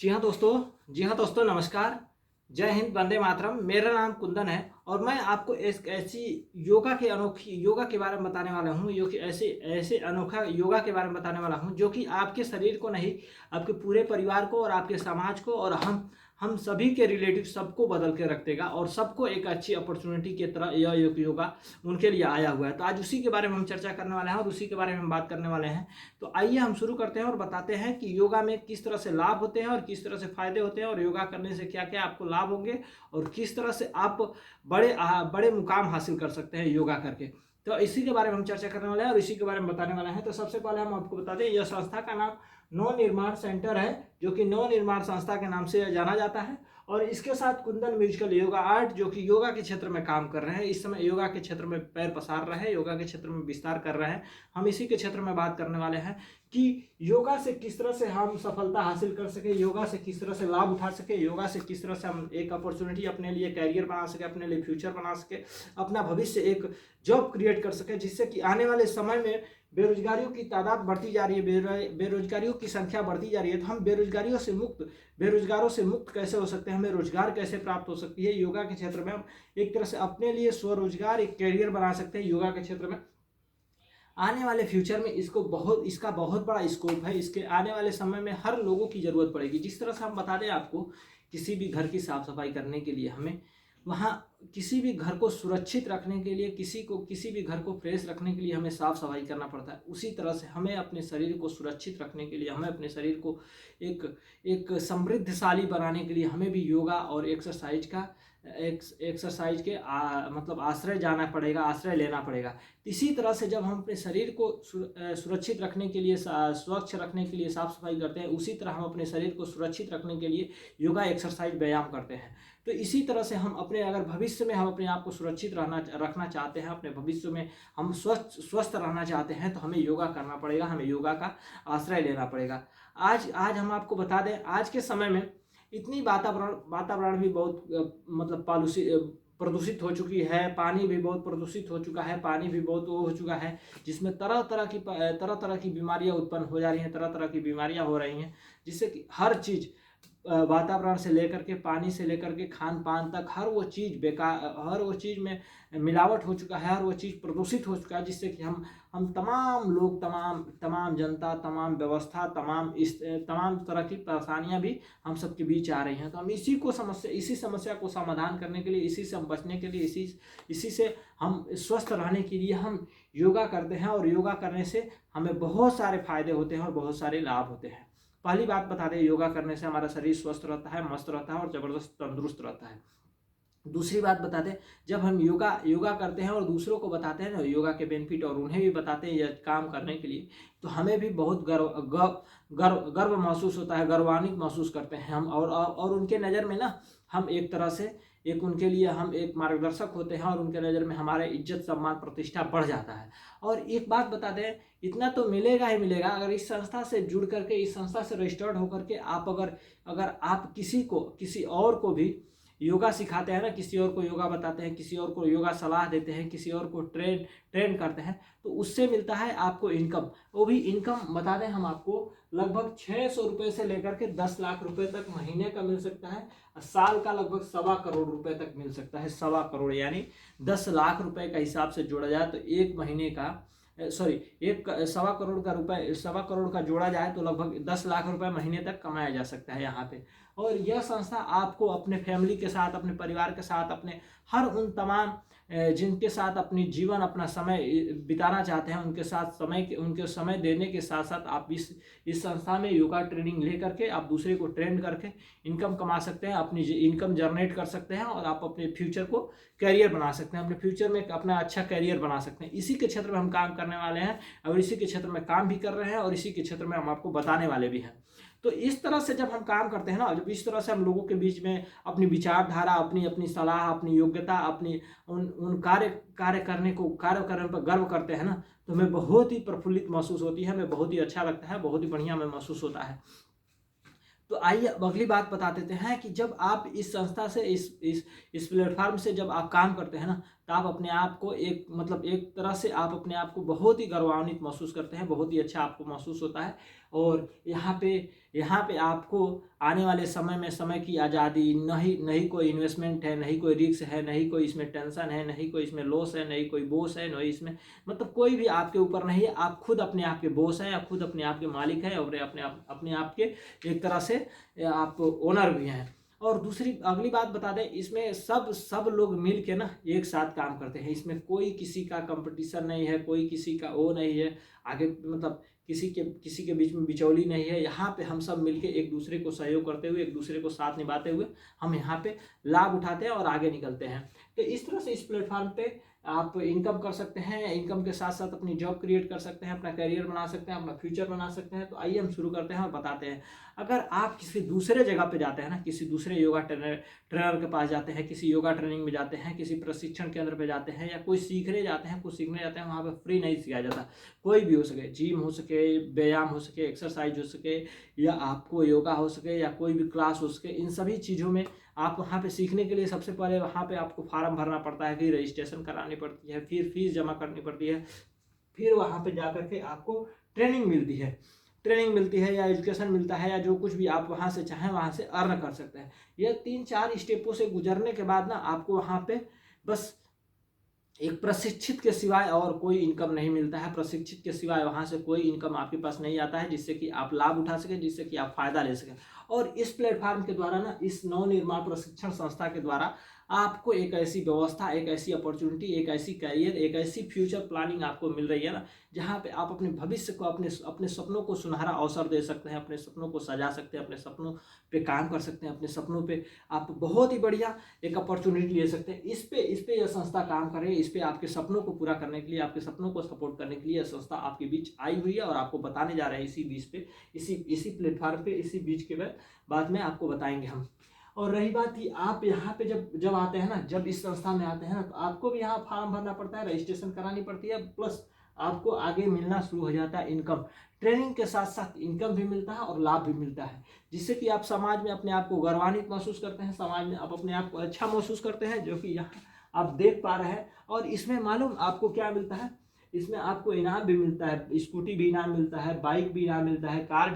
जी हाँ दोस्तों, नमस्कार। जय हिंद, वंदे मातरम। मेरा नाम कुंदन है और मैं आपको एक ऐसी अनोखी योगा के बारे में बताने वाला हूँ, जो कि ऐसे ऐसे अनोखा योगा के बारे में बताने वाला हूँ जो कि आपके शरीर को नहीं, आपके पूरे परिवार को और आपके समाज को और हम सभी के रिलेटिव सबको बदल के रख देगा और सबको एक अच्छी अपॉर्चुनिटी की तरह यह योगा उनके लिए आया हुआ है। तो आज उसी के बारे में हम चर्चा करने वाले हैं और उसी के बारे में हम बात करने वाले हैं। तो आइए हम शुरू करते हैं और बताते हैं कि योगा में किस तरह से लाभ होते हैं और किस तरह से फायदे होते हैं और योगा करने से क्या क्या आपको लाभ होंगे और किस तरह से आप बड़े मुकाम हासिल कर सकते हैं योगा करके। तो इसी के बारे में हम चर्चा करने वाले हैं और इसी के बारे में बताने वाले हैं। तो सबसे पहले हम आपको बता दें, यह संस्था का नाम नव निर्माण सेंटर है, जो कि नव निर्माण संस्था के नाम से जाना जाता है। और इसके साथ कुंदन म्यूजिकल योगा आर्ट, जो कि योगा के क्षेत्र में काम कर रहे हैं, इस समय योगा के क्षेत्र में पैर पसार रहे हैं, योगा के क्षेत्र में विस्तार कर रहे हैं। हम इसी के क्षेत्र में बात करने वाले हैं कि योगा से किस तरह से हम सफलता हासिल कर सके, योगा से किस तरह से लाभ उठा सके, योगा से किस तरह से हम एक अपॉर्चुनिटी अपने लिए कैरियर बना सके, अपने लिए फ्यूचर बना सके, अपना भविष्य एक जॉब क्रिएट कर सके, जिससे कि आने वाले समय में बेरोजगारियों की तादाद बढ़ती जा रही है, बेरोजगारियों की संख्या बढ़ती जा रही है। तो हम बेरोजगारों से मुक्त कैसे हो सकते हैं, हमें रोजगार कैसे प्राप्त हो सकती है। योगा के क्षेत्र में हम एक तरह से अपने लिए स्वरोजगार, एक कैरियर बना सकते हैं योगा के क्षेत्र में। आने वाले फ्यूचर में इसका बहुत बड़ा स्कोप है। इसके आने वाले समय में हर लोगों की ज़रूरत पड़ेगी। जिस तरह से हम बता दें आपको, किसी भी घर की साफ सफाई करने के लिए हमें वहाँ किसी भी घर को सुरक्षित रखने के लिए, किसी भी घर को फ्रेश रखने के लिए हमें साफ सफाई करना पड़ता है। उसी तरह से हमें अपने शरीर को सुरक्षित रखने के लिए, हमें अपने शरीर को एक समृद्धशाली बनाने के लिए हमें भी योगा और एक्सरसाइज के मतलब आश्रय जाना पड़ेगा, आश्रय लेना पड़ेगा। इसी तरह से जब हम अपने शरीर को सुरक्षित रखने के लिए, स्वच्छ रखने के लिए साफ सफाई करते हैं, उसी तरह हम अपने शरीर को सुरक्षित रखने के लिए योगा, एक्सरसाइज, व्यायाम करते हैं। तो इसी तरह से हम अगर भविष्य में हम अपने आप को सुरक्षित रखना चाहते हैं, अपने भविष्य में हम स्वस्थ रहना चाहते हैं, तो हमें योगा करना पड़ेगा, हमें योगा का आश्रय लेना पड़ेगा। आज हम आपको बता दें, आज के समय में इतनी वातावरण भी बहुत मतलब प्रदूषित हो चुकी है, पानी भी बहुत प्रदूषित हो चुका है, पानी भी बहुत हो चुका है, जिसमें तरह तरह की बीमारियां उत्पन्न हो जा रही हैं, तरह तरह की बीमारियां हो रही हैं, जिससे कि हर चीज़, वातावरण से लेकर के, पानी से लेकर के, खान पान तक, हर वो चीज़ में मिलावट हो चुका है, हर वो चीज़ प्रदूषित हो चुका है, जिससे कि हम तमाम लोग, तमाम जनता, तमाम व्यवस्था, तमाम तरह की परेशानियां भी हम सबके बीच आ रही हैं। तो हम इसी समस्या को समाधान करने के लिए, इसी से हम बचने के लिए, इसी से हम स्वस्थ रहने के लिए हम योगा करते हैं। और योगा करने से हमें बहुत सारे फायदे होते हैं और बहुत सारे लाभ होते हैं। पहली बात बता दें, योगा करने से हमारा शरीर स्वस्थ रहता है, मस्त रहता है और ज़बरदस्त तंदुरुस्त रहता है। दूसरी बात बता दें, जब हम योगा करते हैं और दूसरों को बताते हैं ना योगा के बेनिफिट, और उन्हें भी बताते हैं यह काम करने के लिए, तो हमें भी बहुत गर्व महसूस होता है, गौरवान्वित महसूस करते हैं हम। और उनके नज़र में ना हम एक तरह से उनके लिए हम एक मार्गदर्शक होते हैं और उनके नज़र में हमारे इज्जत, सम्मान, प्रतिष्ठा बढ़ जाता है। और एक बात बता दें, इतना तो मिलेगा ही मिलेगा अगर इस संस्था से जुड़ करके, इस संस्था से रजिस्टर्ड होकर के आप अगर आप किसी और को भी योगा सिखाते हैं ना, किसी और को योगा बताते हैं, किसी और को योगा सलाह देते हैं, किसी और को ट्रेन करते हैं, तो उससे मिलता है आपको इनकम। वो भी इनकम बता दें हम आपको, लगभग 600 रुपये से लेकर के 10 लाख रुपए तक महीने का मिल सकता है। साल का लगभग 1.25 करोड़ रुपए तक मिल सकता है। 1.25 करोड़ यानी 10 लाख रुपए का हिसाब से जोड़ा जाए तो एक महीने का, सॉरी, 1.25 करोड़ का जोड़ा जाए तो लगभग 10 लाख रुपए महीने तक कमाया जा सकता है यहाँ पे। और यह संस्था आपको अपने फैमिली के साथ, अपने परिवार के साथ, अपने हर उन तमाम जिनके साथ अपनी जीवन, अपना समय बिताना चाहते हैं, उनके समय देने के साथ साथ आप इस संस्था में योगा ट्रेनिंग ले करके आप दूसरे को ट्रेन करके इनकम कमा सकते हैं, अपनी इनकम जनरेट कर सकते हैं और आप अपने फ्यूचर को कैरियर बना सकते हैं, अपने फ्यूचर में अपना अच्छा कैरियर बना सकते हैं। इसी के क्षेत्र में हम काम करने वाले हैं और इसी के क्षेत्र में काम भी कर रहे हैं और इसी के क्षेत्र में हम आपको बताने वाले भी हैं। तो इस तरह से जब हम काम करते हैं ना, जब इस तरह से हम लोगों के बीच में अपनी विचारधारा, अपनी सलाह, अपनी योग्यता, अपनी उन कार्य करने पर गर्व करते हैं ना, तो हमें बहुत ही प्रफुल्लित महसूस होती है, हमें बहुत ही अच्छा लगता है, बहुत ही बढ़िया हमें महसूस होता है। तो आइए अगली बात बता देते हैं कि जब आप इस संस्था से, इस प्लेटफॉर्म से जब आप काम करते हैं ना, तो आप अपने आप को एक तरह से आप अपने आप को बहुत ही गौरवान्वित महसूस करते हैं, बहुत ही अच्छा आपको महसूस होता है। और यहाँ पे यहाँ पे आपको आने वाले समय में समय की आज़ादी, नहीं कोई इन्वेस्टमेंट है, नहीं कोई रिस्क है, नहीं कोई इसमें टेंशन है, नहीं कोई इसमें लॉस है, नहीं कोई बॉस है, नहीं इसमें मतलब कोई भी आपके ऊपर नहीं है। आप खुद अपने आप के बॉस हैं, आप खुद अपने आप के मालिक हैं और अपने आप के एक तरह से आप ओनर भी हैं। और दूसरी अगली बात बता दें, इसमें सब लोग मिल के ना एक साथ काम करते हैं। इसमें कोई किसी का कंपटीशन नहीं है, कोई किसी का वो नहीं है आगे, मतलब किसी के बीच में बिचौली नहीं है। यहाँ पे हम सब मिलके एक दूसरे को सहयोग करते हुए, एक दूसरे को साथ निभाते हुए हम यहाँ पे लाभ उठाते हैं और आगे निकलते हैं। तो इस तरह से इस प्लेटफॉर्म पे आप इनकम कर सकते हैं, इनकम के साथ साथ अपनी जॉब क्रिएट कर सकते हैं, अपना करियर बना सकते हैं, अपना फ्यूचर बना सकते हैं। तो आइए हम शुरू करते हैं और बताते हैं। अगर आप किसी दूसरे जगह पे जाते हैं ना, किसी दूसरे योगा ट्रेनर के पास जाते हैं, किसी योगा ट्रेनिंग में जाते हैं, किसी प्रशिक्षण केंद्र पे जाते हैं, या कोई सीखने जाते हैं, कुछ सीखने जाते हैं, वहाँ पे फ्री नहीं सिखाया जाता। कोई भी हो सके, जिम हो सके, व्यायाम हो सके, एक्सरसाइज हो सके, या आपको योगा हो सके, या कोई भी क्लास हो सके, इन सभी चीज़ों में आप वहाँ पे सीखने के लिए सबसे पहले वहाँ पे आपको फॉर्म भरना पड़ता है, फिर रजिस्ट्रेशन करानी पड़ती है, फिर फीस जमा करनी पड़ती है, फिर वहाँ पे जा करके आपको ट्रेनिंग मिलती है या एजुकेशन मिलता है, या जो कुछ भी आप वहाँ से चाहें वहाँ से अर्न कर सकते हैं। यह 3-4 स्टेपों से गुजरने के बाद ना आपको वहाँ पे बस एक प्रशिक्षित के सिवाय और कोई इनकम नहीं मिलता है। प्रशिक्षित के सिवाय वहाँ से कोई इनकम आपके पास नहीं आता है जिससे कि आप लाभ उठा सकें, जिससे कि आप फायदा ले सकें। और इस प्लेटफॉर्म के द्वारा ना, इस नवनिर्माण प्रशिक्षण संस्था के द्वारा आपको एक ऐसी व्यवस्था, एक ऐसी अपॉर्चुनिटी, एक ऐसी कैरियर, एक ऐसी फ्यूचर प्लानिंग आपको मिल रही है ना, जहाँ पे आप अपने भविष्य को, अपने सपनों को सुनहरा अवसर दे सकते हैं, अपने सपनों को सजा सकते हैं, अपने सपनों पे काम कर सकते हैं, अपने सपनों पे आप बहुत ही बढ़िया एक अपॉर्चुनिटी ले सकते हैं। इस पे यह संस्था काम कर रही है। इस पे आपके सपनों को पूरा करने के लिए, आपके सपनों को सपोर्ट करने के लिए यह संस्था आपके बीच आई हुई है और आपको बताने जा रहे हैं इसी बीच पे, इसी प्लेटफॉर्म पे, इसी बीच के बाद में आपको बताएंगे हम। और रही बात कि आप यहाँ पे जब आते हैं ना, जब इस संस्था में आते हैं ना, तो आपको भी यहाँ फॉर्म भरना पड़ता है, रजिस्ट्रेशन करानी पड़ती है, प्लस आपको आगे मिलना शुरू हो जाता है इनकम। ट्रेनिंग के साथ साथ इनकम भी मिलता है और लाभ भी मिलता है, जिससे कि आप समाज में अपने आप को गौरवान्वित महसूस करते हैं, समाज में आप अपने आप को अच्छा महसूस करते हैं, जो कि यहाँ आप देख पा रहे हैं। और इसमें मालूम आपको क्या मिलता है, इसमें आपको इनाम भी मिलता है, स्कूटी भी इनाम मिलता है, बाइक भी इनाम मिलता है, कार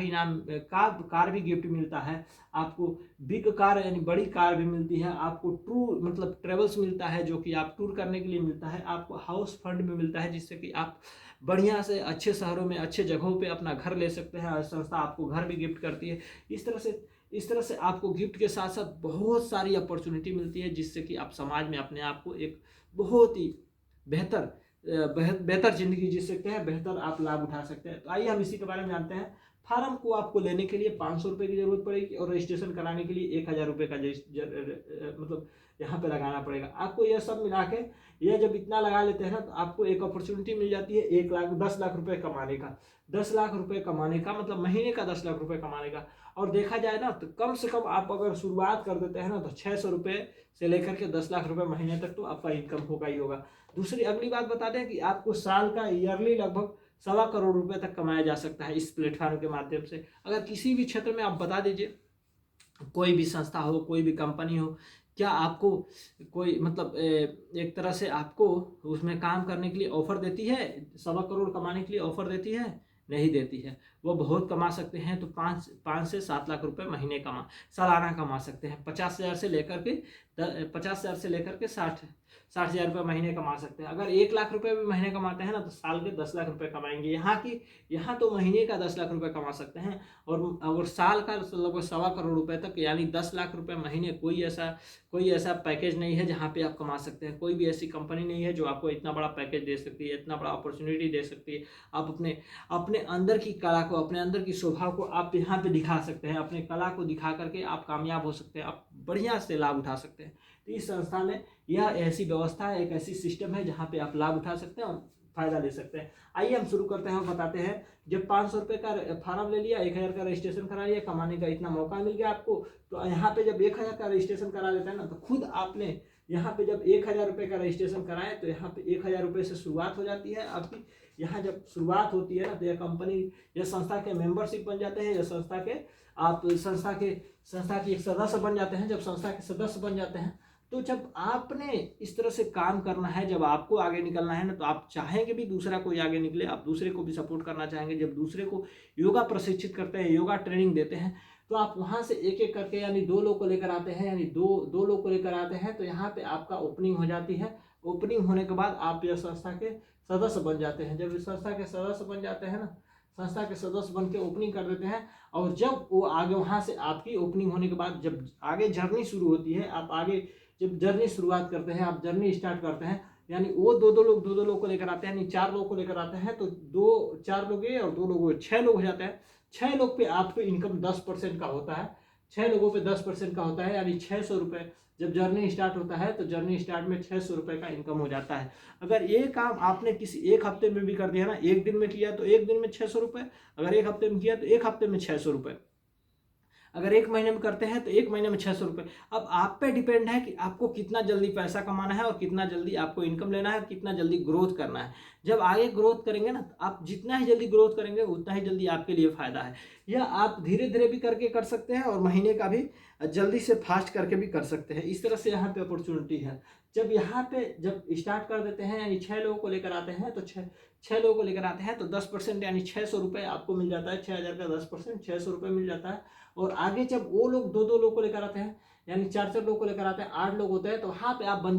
भी गिफ्ट मिलता है आपको, बिग कार यानी बड़ी कार भी मिलती है आपको, टूर मतलब ट्रेवल्स मिलता है जो कि आप टूर करने के लिए मिलता है आपको, हाउस फंड भी मिलता है जिससे कि आप बढ़िया से अच्छे शहरों में, अच्छे जगहों पे अपना घर ले सकते हैं, और संस्था आपको घर भी गिफ्ट करती है। इस तरह से आपको गिफ्ट के साथ साथ बहुत सारी अपॉर्चुनिटी मिलती है, जिससे कि आप समाज में अपने आप को एक बहुत ही बेहतर जिंदगी जी सकते हैं, बेहतर आप लाभ उठा सकते हैं। तो आइए हम इसी के बारे में जानते हैं। फार्म को आपको लेने के लिए 500 रुपये की जरूरत पड़ेगी और रजिस्ट्रेशन कराने के लिए 1000 रुपये का मतलब यहाँ पे लगाना पड़ेगा आपको। यह सब मिला के, यह जब इतना लगा लेते हैं ना, तो आपको एक अपॉर्चुनिटी मिल जाती है 10 लाख रुपये कमाने का। 10 लाख रुपये कमाने का मतलब महीने का 10 लाख रुपये कमाने का। और देखा जाए ना, तो कम से कम आप अगर शुरुआत कर देते हैं ना, तो 600 रुपये से लेकर के 10 लाख रुपये महीने तक तो आपका इनकम होगा ही होगा। दूसरी अगली बात बता दें कि आपको साल का ईयरली लगभग 1.25 करोड़ रुपए तक कमाया जा सकता है इस प्लेटफॉर्म के माध्यम से। अगर किसी भी क्षेत्र में आप बता दीजिए, कोई भी संस्था हो, कोई भी कंपनी हो, क्या आपको कोई मतलब एक तरह से आपको उसमें काम करने के लिए ऑफर देती है, 1.25 करोड़ कमाने के लिए ऑफर देती है? नहीं देती है। वो बहुत कमा सकते हैं तो 5 से 7 लाख रुपए महीने सालाना कमा सकते हैं। 50,000 से लेकर के 60,000 रुपये महीने कमा सकते हैं। अगर 1 लाख रुपए भी महीने कमाते हैं ना, तो साल के 10 लाख रुपए कमाएंगे। यहाँ तो महीने का 10 लाख रुपए कमा सकते हैं, और साल का लगभग 1.25 करोड़ रुपए तक यानी 10 लाख रुपए महीने। कोई ऐसा पैकेज नहीं है जहाँ पे आप कमा सकते हैं। कोई भी ऐसी कंपनी नहीं है जो आपको इतना बड़ा पैकेज दे सकती है, इतना बड़ा अपॉर्चुनिटी दे सकती है। आप अपने अंदर की कला को, अपने अंदर की स्वभाव को आप यहाँ पे दिखा सकते हैं। अपने कला को दिखा करके आप कामयाब हो सकते हैं, आप बढ़िया से लाभ उठा सकते हैं। तो इस संस्था में यह ऐसी व्यवस्था है, एक ऐसी सिस्टम है जहाँ पे आप लाभ उठा सकते हैं और फायदा ले सकते हैं। आइए हम शुरू करते हैं और बताते हैं। जब 500 रुपये का फार्म ले लिया, 1000 का रजिस्ट्रेशन करा लिया, कमाने का इतना मौका मिल गया आपको, तो यहाँ पे जब 1000 का रजिस्ट्रेशन करा लेते हैं ना, तो खुद आपने यहाँ पे जब 1000 रुपये का रजिस्ट्रेशन कराए, तो यहाँ पे 1000 रुपये से शुरुआत हो जाती है आपकी। यहाँ जब शुरुआत होती है ना, तो यह कंपनी, यह संस्था के मेंबरशिप बन जाते हैं, यह संस्था की एक सदस्य बन जाते हैं। जब संस्था के सदस्य बन जाते हैं, तो जब आपने इस तरह से काम करना है, जब आपको आगे निकलना है ना, तो आप चाहेंगे भी दूसरा कोई आगे निकले, आप दूसरे को भी सपोर्ट करना चाहेंगे। जब दूसरे को योगा प्रशिक्षित करते हैं, योगा ट्रेनिंग देते हैं, तो आप वहाँ से एक एक करके यानी 2 लोग को लेकर आते हैं, यानी दो लोग को लेकर आते हैं, तो यहाँ पे आपका ओपनिंग हो जाती है। ओपनिंग होने के बाद आप यह संस्था के सदस्य बन जाते हैं। जब इस संस्था के सदस्य बन जाते हैं ना, संस्था के सदस्य बन के ओपनिंग कर देते हैं, और जब वो आगे वहाँ से आपकी ओपनिंग होने के बाद जब आगे जर्नी शुरू होती है, आप आगे जब जर्नी शुरुआत करते हैं, आप जर्नी स्टार्ट करते हैं, यानी वो दो दो लोग को लेकर आते हैं, यानी 4 लोग को लेकर आते हैं, तो 4 लोग ये और 2 लोग 6 लोग हो जाते हैं। 6 लोग पे आपको इनकम 10% का होता है। 6 लोगों पे 10% का होता है, यानी 600 रुपये। जब जर्नी स्टार्ट होता है तो जर्नी स्टार्ट में 600 रुपये का इनकम हो जाता है। अगर ये काम आपने किसी एक हफ्ते में भी कर दिया ना, एक दिन में किया तो एक दिन में 600 रुपये, अगर एक हफ्ते में किया तो एक हफ्ते में 600 रुपये, अगर एक महीने में करते हैं तो एक महीने में 600 रुपये। अब आप पे डिपेंड है कि आपको कितना जल्दी पैसा कमाना है और कितना जल्दी आपको इनकम लेना है, कितना जल्दी ग्रोथ करना है। जब आगे ग्रोथ करेंगे ना, आप जितना ही जल्दी ग्रोथ करेंगे उतना ही जल्दी आपके लिए फ़ायदा है। या आप धीरे धीरे भी करके कर सकते हैं और महीने का भी जल्दी से फास्ट करके भी कर सकते हैं। इस तरह से यहाँ पे अपॉर्चुनिटी है। जब यहाँ पे जब स्टार्ट कर देते हैं, यानी 6 लोगों को लेकर आते हैं, तो छः लोगों को लेकर आते हैं, तो 10% यानी 600 रुपये आपको मिल जाता है। 6000 का 10% 600 रुपये मिल जाता है। और आगे जब वो लोग 2 लोग को लेकर आते हैं, यानी 4 लोग को लेकर आते हैं, 8 लोग होते हैं, तो वहाँ पे आप बन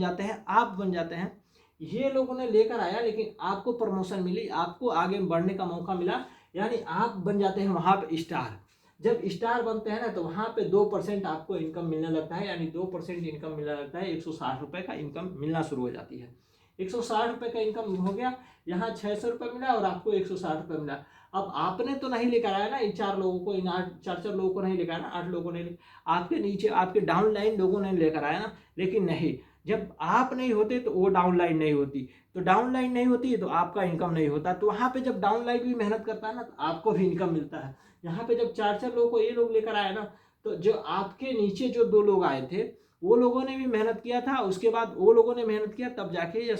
जाते हैं। ये लोगों ने लेकर आया, लेकिन आपको प्रमोशन मिली, आपको आगे बढ़ने का मौका मिला, यानी आप बन जाते हैं वहाँ पे स्टार। जब स्टार बनते हैं ना, तो वहाँ पे 2% आपको इनकम मिलने लगता है, यानी 2% इनकम मिलने लगता है। 160 रुपये का इनकम मिलना शुरू हो जाती है। 160 रुपये का इनकम हो गया, यहाँ 600 रुपये मिला और आपको 160 रुपये मिला। अब आपने तो नहीं लेकर आया ना इन 4 लोगों को, इन 4 लोगों को नहीं लेकर आया ना, 8 लोगों ने, आपके नीचे आपके डाउन लाइन लोगों ने लेकर आया ना। लेकिन नहीं, जब आप नहीं होते तो वो डाउन लाइन नहीं होती, तो डाउन लाइन नहीं होती तो आपका इनकम नहीं होता। तो वहाँ पे जब डाउन लाइन भी मेहनत करता है ना, तो आपको भी इनकम मिलता है। यहाँ पे जब 4 लोगों को ये लोग लेकर आए ना, तो जो आपके नीचे जो 2 लोग आए थे, वो लोगों ने भी मेहनत किया था, उसके बाद वो लोगों ने मेहनत किया, तब जाके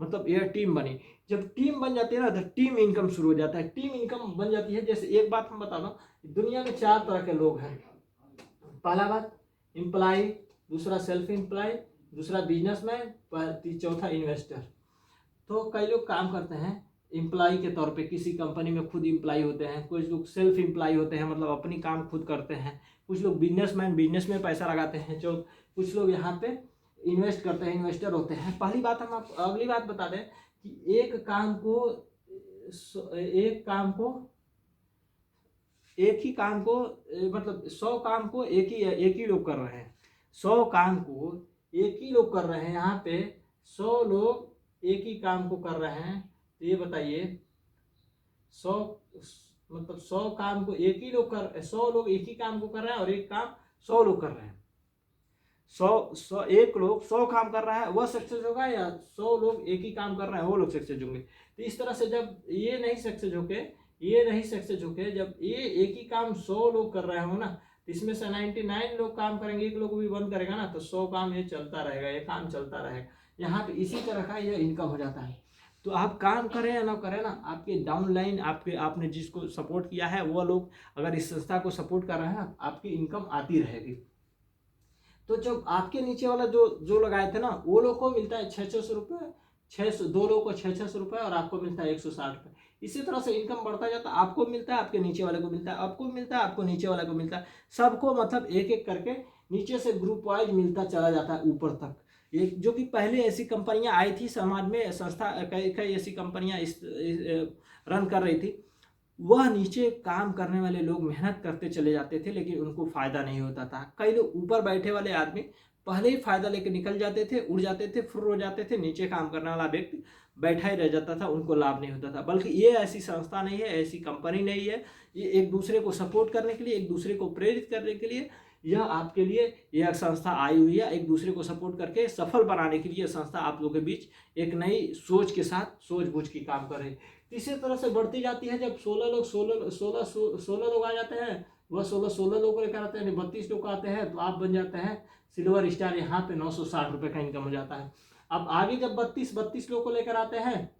मतलब ये टीम बनी। जब टीम बन जाती है ना, तो टीम इनकम शुरू हो जाता है। टीम इनकम बन जाती है। जैसे एक बात हम बता दूं, दुनिया में 4 तरह के लोग हैं। पहला बात एम्प्लॉय, दूसरा सेल्फ एम्प्लॉय, दूसरा बिजनेसमैन, चौथा इन्वेस्टर। तो कई लोग काम करते हैं एम्प्लॉय के तौर पे, किसी कंपनी में खुद एम्प्लॉय होते हैं, कुछ लोग सेल्फ एम्प्लॉय होते हैं, मतलब अपनी काम खुद करते हैं, कुछ लोग बिजनेसमैन, बिजनेस में पैसा लगाते हैं, जो कुछ लोग यहाँ पे इन्वेस्ट करते हैं, इन्वेस्टर होते हैं। पहली बात हम आपको अगली बात बता दें कि एक ही काम को मतलब 100 काम को एक ही लोग कर रहे हैं। 100 काम को एक ही लोग कर रहे हैं। यहाँ पे 100 लोग एक ही काम को कर रहे हैं, तो ये बताइए 100 काम को एक ही लोग 100 लोग एक ही काम को कर रहे हैं, और एक काम 100 लोग कर रहे हैं। 100 काम कर रहा है, वह सक्सेस होगा, या 100 लोग एक ही काम कर रहे हैं वो लोग सक्सेस होंगे। तो इस तरह से जब ये नहीं सक्सेस होके जब ये एक ही काम 100 लोग कर रहे हो ना, तो इसमें से 99 लोग काम करेंगे, एक लोग भी बंद करेगा ना, तो 100 काम ये चलता रहेगा, ये काम चलता रहेगा। यहाँ पे इसी तरह का ये इनकम हो जाता है। तो आप काम करें या ना करें ना, आपके डाउन लाइन आपने जिसको सपोर्ट किया है, वो लोग अगर इस संस्था को सपोर्ट कर रहे हैं ना, आपकी इनकम आती रहेगी। तो जब आपके नीचे वाला जो लगाए थे ना, वो लोग को मिलता है 600 रुपये, 2 लोगों को 600 रुपये, और आपको मिलता है 160 रुपये। इसी तरह से इनकम बढ़ता जाता है, आपको मिलता है, आपके नीचे वाले को मिलता है, आपको मिलता है, आपको नीचे वाले को मिलता है, सबको मतलब एक एक करके नीचे से ग्रुप वाइज मिलता चला जाता है ऊपर तक। ये जो कि पहले ऐसी कंपनियां आई थी समाज में, संस्था कई ऐसी कंपनियां रन कर रही थी, वह नीचे काम करने वाले लोग मेहनत करते चले जाते थे, लेकिन उनको फ़ायदा नहीं होता था। कई लोग ऊपर बैठे वाले आदमी पहले ही फ़ायदा लेकर निकल जाते थे, उड़ जाते थे, फुर्र हो जाते थे, नीचे काम करने वाला व्यक्ति बैठा ही रह जाता था, उनको लाभ नहीं होता था। बल्कि ये ऐसी संस्था नहीं है, ऐसी कंपनी नहीं है, ये एक दूसरे को सपोर्ट करने के लिए, एक दूसरे को प्रेरित करने के लिए यह आपके लिए यह संस्था आई हुई है। एक दूसरे को सपोर्ट करके सफल बनाने के लिए संस्था आप लोगों के बीच एक नई सोच के साथ सूझ बूझ की काम कर रही है। इसी तरह से बढ़ती जाती है। जब 16 लोग आ जाते हैं, वह 16 लोग को लेकर आते हैं, 32 लोग आते हैं, तो आप बन जाते हैं सिल्वर स्टार। यहाँ पे 960 रुपये का इनकम हो जाता है। अब आगे जब 32 लोग को लेकर आते हैं,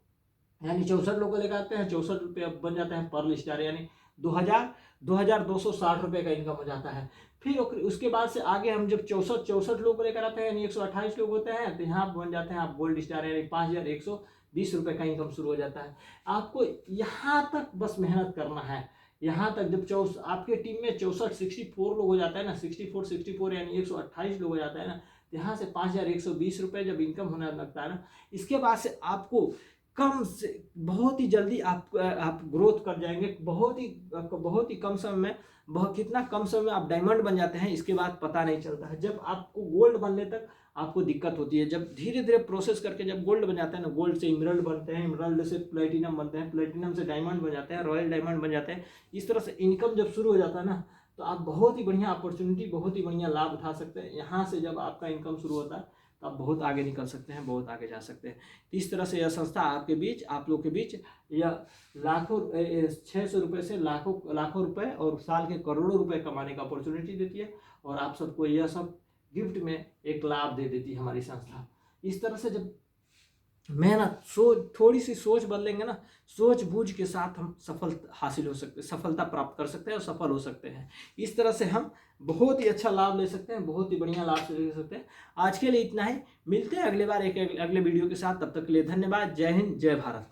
यानी 64 लोग को लेकर आते हैं, 64 रुपये अब बन जाते हैं पर्ल स्टार, यानी 2260 रुपये का इनकम हो जाता है। फिर उसके बाद से आगे हम जब 64 लोग लेकर आते हैं, यानी 128 लोग होते हैं, तो यहाँ बन जाते हैं आप गोल्ड स्टार, यानी 5120 रुपये का इनकम शुरू हो जाता है। आपको यहाँ तक बस मेहनत करना है। यहाँ तक जब आपके टीम में 64 लोग हो जाता है ना, 64 यानी 128 लोग हो जाता है ना, यहाँ से 5120 रुपये जब इनकम होने लगता है ना, इसके बाद से आपको कम से बहुत ही जल्दी आप ग्रोथ कर जाएंगे। बहुत ही कम समय में, कितना कम समय में आप डायमंड बन जाते हैं, इसके बाद पता नहीं चलता है। जब आपको गोल्ड बनने तक आपको दिक्कत होती है, जब धीरे धीरे प्रोसेस करके जब गोल्ड बन जाता है ना, गोल्ड से इमरल्ड बनते हैं, इमरल्ड से प्लेटिनम बनते हैं, प्लेटिनम से डायमंड बन जाते हैं, रॉयल डायमंड बन जाते हैं। इस तरह से इनकम जब शुरू हो जाता है ना, तो आप बहुत ही बढ़िया अपॉर्चुनिटी, बहुत ही बढ़िया लाभ उठा सकते हैं। यहाँ से जब आपका इनकम शुरू होता है तो आप बहुत आगे निकल सकते हैं, बहुत आगे जा सकते हैं। इस तरह से यह संस्था आप लोग के बीच यह लाखों 600 रुपये से लाखों रुपए और साल के करोड़ों रुपए कमाने का अपॉर्चुनिटी देती है, और आप सबको यह सब गिफ्ट में एक लाभ दे देती है हमारी संस्था। इस तरह से जब मेहनत, थोड़ी सी सोच बदलेंगे ना, सोच बूझ के साथ हम सफलता प्राप्त कर सकते हैं और सफल हो सकते हैं। इस तरह से हम बहुत ही अच्छा लाभ ले सकते हैं, बहुत ही बढ़िया लाभ ले सकते हैं। आज के लिए इतना ही, मिलते हैं अगले बार एक अगले वीडियो के साथ। तब तक के लिए धन्यवाद। जय हिंद, जय भारत।